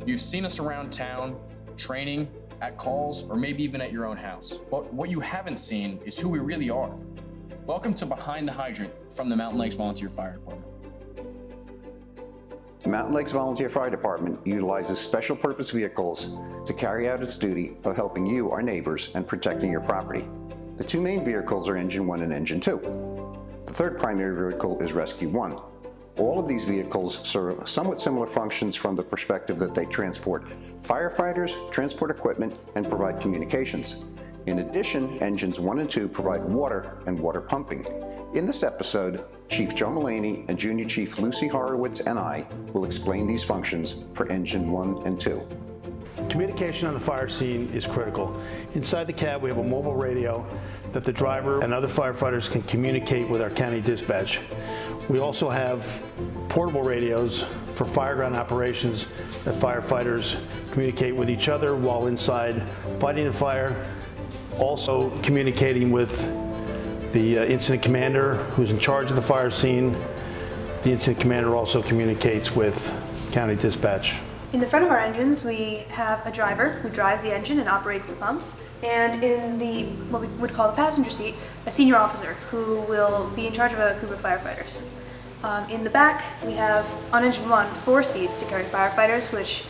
You've seen us around town, training, at calls, or maybe even at your own house. But what you haven't seen is who we really are. Welcome to Behind the Hydrant from the Mountain Lakes Volunteer Fire Department. The Mountain Lakes Volunteer Fire Department utilizes special purpose vehicles to carry out its duty of helping you, our neighbors, and protecting your property. The two main vehicles are Engine 1 and Engine 2. The third primary vehicle is Rescue 1. All of these vehicles serve somewhat similar functions from the perspective that they transport firefighters, transport equipment, and provide communications. In addition, Engines 1 and 2 provide water and water pumping. In this episode, Chief Joe Mullaney and Junior Chief Lucy Horowitz and I will explain these functions for Engine 1 and 2. Communication on the fire scene is critical. Inside the cab, we have a mobile radio that the driver and other firefighters can communicate with our county dispatch. We also have portable radios for fireground operations that firefighters communicate with each other while inside fighting the fire. Also communicating with the incident commander who's in charge of the fire scene. The incident commander also communicates with county dispatch. In the front of our engines, we have a driver who drives the engine and operates the pumps. And in the, what we would call the passenger seat, a senior officer who will be in charge of a group of firefighters. In the back, we have, on Engine 1, 4 seats to carry firefighters, which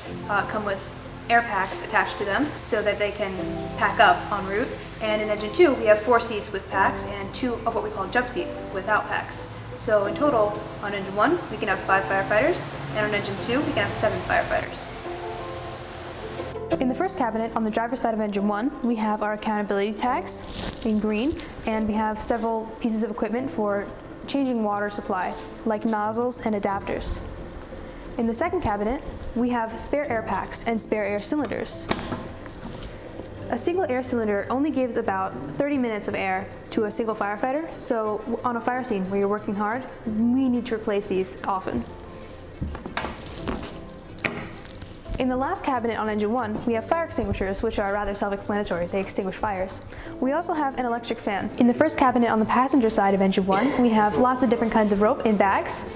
come with air packs attached to them so that they can pack up en route. And in Engine 2, we have 4 seats with packs and 2 of what we call jump seats without packs. So in total, on Engine 1, we can have 5 firefighters, and on Engine 2, we can have 7 firefighters. In the first cabinet, on the driver's side of Engine 1, we have our accountability tags in green, and we have several pieces of equipment for changing water supply, like nozzles and adapters. In the second cabinet, we have spare air packs and spare air cylinders. A single air cylinder only gives about 30 minutes of air to a single firefighter, so on a fire scene where you're working hard, we need to replace these often. In the last cabinet on Engine 1, we have fire extinguishers, which are rather self-explanatory. They extinguish fires. We also have an electric fan. In the first cabinet on the passenger side of Engine 1, we have lots of different kinds of rope in bags.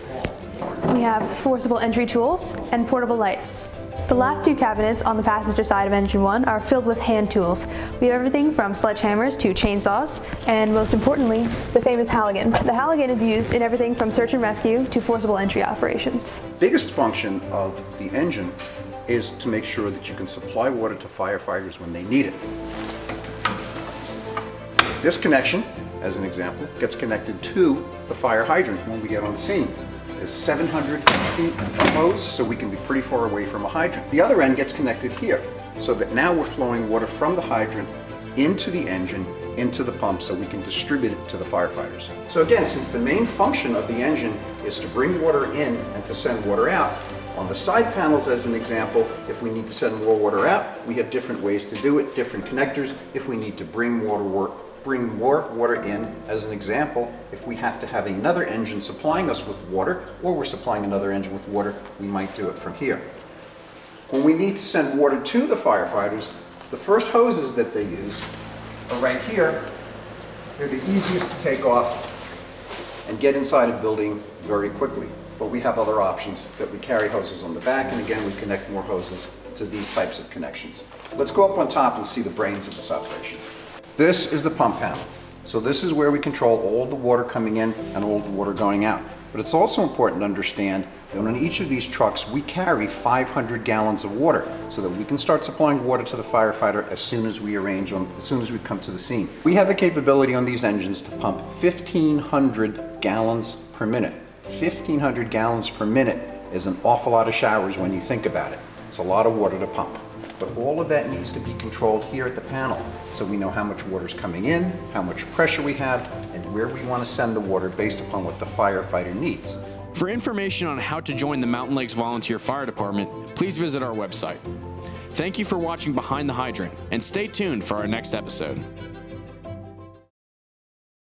We have forcible entry tools and portable lights. The last 2 cabinets on the passenger side of Engine 1 are filled with hand tools. We have everything from sledgehammers to chainsaws, and most importantly, the famous Halligan. The Halligan is used in everything from search and rescue to forcible entry operations. Biggest function of the engine is to make sure that you can supply water to firefighters when they need it. This connection, as an example, gets connected to the fire hydrant when we get on scene. There's 700 feet of hose, so we can be pretty far away from a hydrant. The other end gets connected here, so that now we're flowing water from the hydrant into the engine, into the pump, so we can distribute it to the firefighters. So again, since the main function of the engine is to bring water in and to send water out, on the side panels, as an example, if we need to send more water out, we have different ways to do it, different connectors. If we need to bring more water in, as an example, if we have to have another engine supplying us with water, or we're supplying another engine with water, we might do it from here. When we need to send water to the firefighters, the first hoses that they use are right here. They're the easiest to take off and get inside a building very quickly. But we have other options that we carry hoses on the back, and again, we connect more hoses to these types of connections. Let's go up on top and see the brains of this operation. This is the pump panel. So this is where we control all the water coming in and all the water going out. But it's also important to understand that on each of these trucks, we carry 500 gallons of water so that we can start supplying water to the firefighter as soon as we come to the scene. We have the capability on these engines to pump 1,500 gallons per minute. 1,500 gallons per minute is an awful lot of showers when you think about it. It's a lot of water to pump. But all of that needs to be controlled here at the panel, so we know how much water is coming in, how much pressure we have, and where we want to send the water based upon what the firefighter needs. For information on how to join the Mountain Lakes Volunteer Fire Department, please visit our website. Thank you for watching Behind the Hydrant, and stay tuned for our next episode.